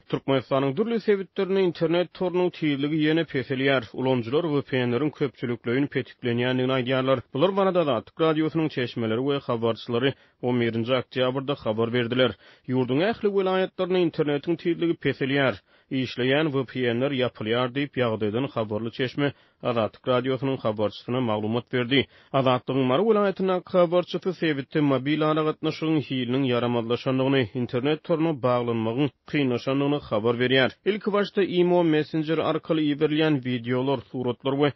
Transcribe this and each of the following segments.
Türkmenistan'ın dürli sebitlerine internet torunun tiyirligi yene peseliyar. Uloncular VPN'lerin köpçülükleyin petiklenýändigini aýdýarlar. Bular barada da Atyk radiosynyň çeşmeleri we habarçylary 11-nji oktýabrda habar berdiler. Ýurdun ähli vilayatlaryna internetiň tiyirligi peseliyar. İşleyen VPN'ler yapılýar diýip ýagdaýdan habarly çeşme Atyk radiosynyň habarçysyna maglumat berdi. Atykyň Mary vilayatyna habarçysy sebitde mobil aragatnaşygyň hiliniň yaramadlaşandygyny, internet toruna baglanmagyň kynlaşandygyny habar berýär. İlk başda imo messenger arkaly iberilýän videolar, suratlar we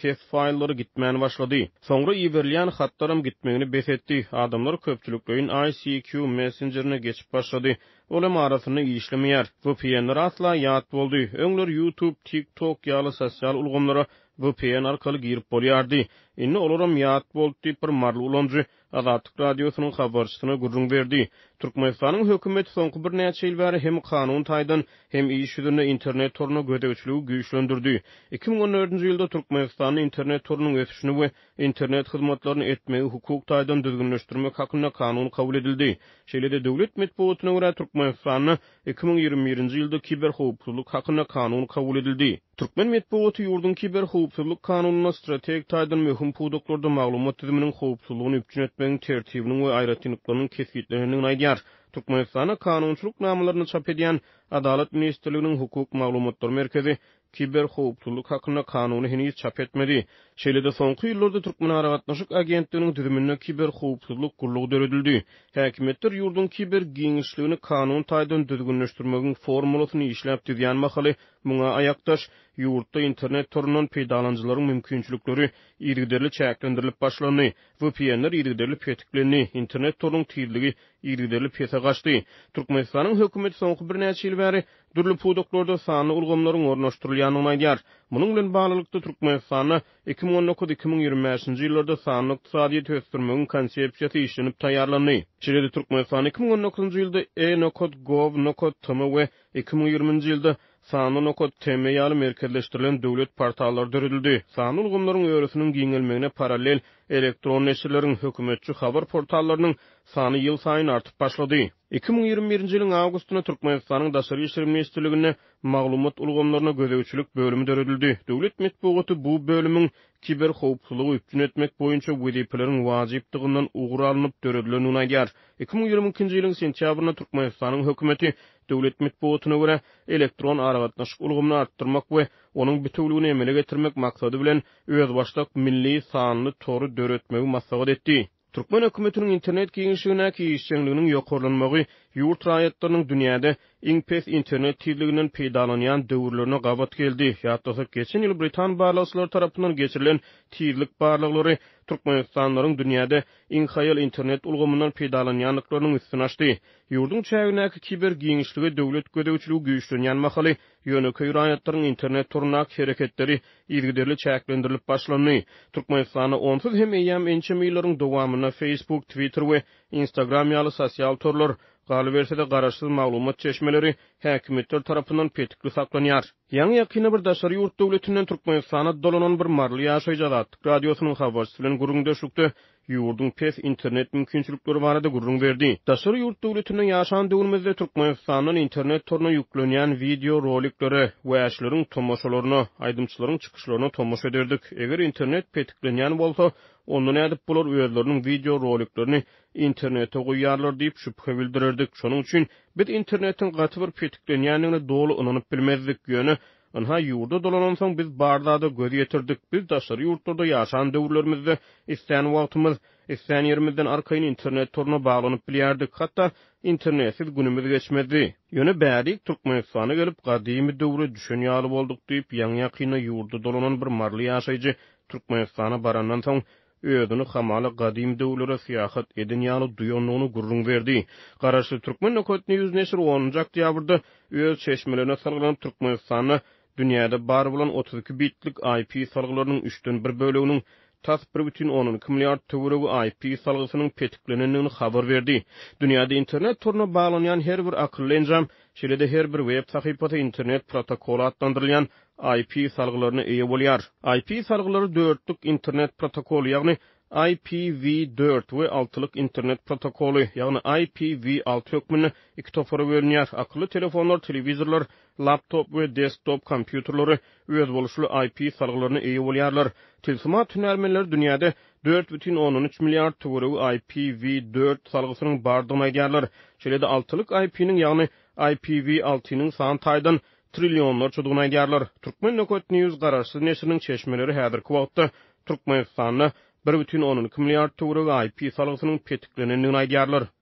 ses faýllary gitmän başlady. Soňra iberilýän hatlarym gitmegini besetdi. Adamlar köpçülükleýin ICQ messengerine geçip başlady. Olam arasyny işlemeýär. VPN'ler asla ýat boldy. Öňler YouTube, TikTok ýaly sosial ulgamlara VPN arkaly girip bolýardy. Inni olaram ýat boldy diýip bir marly ulanjy Atyk radiosynyň habarçysyna gurrun berdi. Türkmenistanyň hökümeti soňky bir näçe ýyl bäri hem kanun taýdan hem iş ýüzünde internet toruna gödäwçiligi güýçlendirdi. 2014-nji ýylda Türkmenistanyň internet torunyň ösüşini we internet hyzmatlaryny etmegi hukuk taýdan düzgünleşdirmek hakynda kanun kabul edildi. Şeýle-de döwlet medeniýetyne görä Türkmenistanyň 2021-nji ýylda kiber howpsuzlyk hakynda kanun kabul edildi. Türkmen medeniýeti ýurdun kiber howpsuzlyk kanunyna strategik taýdan möhüm puwduklarda maglumat tüzüminiň howpsuzlygyny üpjün etmegiň tertibiniň we aýratynlyklarynyň kesgitlenýändigini aýdýar. Türkmenistana kanunçylyk namalaryny çap edýän Adalet Ministrliginiň hukuk maglumatlar merkezi kiber howpsuzlyk hakynda kanuny henüz çap etmedi. Şeýle-de soňky ýyllarda Türkmen aragatnaşyk agentliginiň düzümine kiber howpsuzlyk gurlugy döredildi. Häkimetler ýurdun kiber giňişligini kanun taýdan düzgünleşdirmegiň formulasyny işläp düzýän mahaly muňa aýakdaş ýurtda internet torundan peýdalanjylaryň mümkinçilikleri ýergiderli çäklendirilip başlandy. VPN'ler ýergiderli petiklendi. Internet torunyň tiyirligi ýergiderli pese gaçdy. Türkmenistanyň hökümeti soňky bir näçe ýyl bäri dürli puwduklarda sanly ulgamlaryň ornaşdyrylýanyny aýdýar. Munyň bilen baglykda Türkmenistanyň 2019-2025-nji ýyllarda sanly ykdysadyýet ösdürmegiň konsepsiýasy işlenip taýýarlandy. Şeýle-de Türkmenistan 2019-njy ýylda e-nokod.gov.tm we 2020-nji ýylda Sanly.tm ýaly merkezleşdirilen döwlet portallary döredildi. Sanly ulgamlaryň öwresiniň giňelmegine paralel elektron neşirleriň hökümetçi habar portallarynyň sany ýyl saýyn artyp başlady. 2021-nji ýylyň awgustyna Türkmenistanyň Daşary işler ministrligine maglumat ulgamlaryna gödäwçilik bölümi döredildi. Döwlet medeniýeti bu bölümiň kiber howpsuzlygy üpjün etmek boýunça wezipeleriň wajypdygyndan ugur alınıp döredilenini aýdýar. 2022-nji ýylyň sentýabrynda Türkmenistanyň hökümeti döwlet medeniýetine görä elektron aragatnaşyk ulgamyny artdyrmak we onuň bütünligini emele getirmek maksady bilen özbaşlyk milli sanly tory döretmegi maksat etdi. Türkmen hökümetiniň internet giňişligine işçiliginiň ýokarlanmagy ýurt raýatlarynyň dünýäde iň pes internet tiyirliginden peýdalanýan döwürlerine gabat geldi. Ýa-da geçen ýyl Britan barlykçylary tarapyndan geçirilen tiyirlik barlyklary Türkmenistanlaryň dünýäde iň haýal internet ulgamyndan peýdalanýanlyklarynyň üstüne açdy. Ýurdun çägindäki kiber giňişligi döwlet gödäwçiligi güýçlenýän mahaly ýöneköy raýatlaryň internet torunak hereketleri ýergiderli çäklendirilip başlandy. Türkmenistany onsuz hem eýam ençe ýyllaryň dowamyna Facebook, Twitter we Instagram ýaly sosial torlar galibersede garaşsyz maglumat çeşmeleri häkimetler tarapyndan petikli saklanýar. Ýa-ni ýakyna bir daşary ýurt döwletinden Türkmenistana dolanan bir marly ýaşaýjak Atyk radiosynyň habarçysy bilen gurrundaşykda ýurdun pes internet mümkinçilikleri barada gurrun berdi. Daşary ýurt döwletinden ýaşan döwrümizde Türkmenistanyň internet toruna ýüklenýän video roliklary we äşleriň tomoşalaryna, aýdymçylaryň çykyşlaryna tomoş ederdik. Eger internet petiklenýän bolsa, ondan edip bular özleriniň video roliklaryny internete goýýarlar diýip şüphe bildirerdik. Şonuň üçin biz internetiň gaty bir petiklenýändigine dolu inanyp bilmezdik ýöne. Anha ýurda dolanan soň biz bardada göz ýetirdik. Biz daşary ýurtlarda ýaşan döwürlerimizde isleýän wagtymyz, isleýän ýerimizden arkaýyn internet toruna baglanyp bilýärdik. Hatda internetsiz günümiz geçmedi. Ýöne bäri Türkmenistana gelip gadymy döwre düşen ýaly boldyk diýip ýaňy ýurda dolanan bir marly ýaşaýjy Türkmenistana barandan soň özüni hamaly gadym döwlere syýahat eden ýaly duýanlygyny gurrun berdi. Garaşly Türkmen hökümetiniň ýüz neşir 10-njy oktýabrda öz çeşmelerine salgylan Türkmenistany dünýäde bar bolan 32 bitlik IP salgylarynyň 3-den 1 böleginiň tas 1,10 milliard töweregi IP salgysynyň petiklenendigini habar berdi. Dünýäde internet toruna baglanýan her bir akylly enjam, şeýle-de her bir web sahypasy internet protokolu adlandyrylýan IP salgylaryna eýe bolýar. IP salgylary 4'lük internet protokolu, ýagny IPv4 we 6-lyk internet protokolu, ýagny IPv6 hökmüne iki topara bölünýär. Akıllı telefonlar, televizorlar, laptop we desktop kompýuterlary öz boluşly IP salgylaryna eýe bolýarlar. Tilsima tünelmeler dünýäde 4,13 milliard töweregi IPv4 salgysynyň bardygyny aýdýarlar. Şeýle-de 6-lyk IP-niň, ýagny IPv6-nyň sany taýdan trilyonlar çodugyny aýdýarlar. Türkmen Nököt News garaşsyz neşriniň çeşmeleri häzirki wagtda Türkmenistanyna 1,12 milliard töweregi IP salgysynyň petiklenenini aýdýarlar.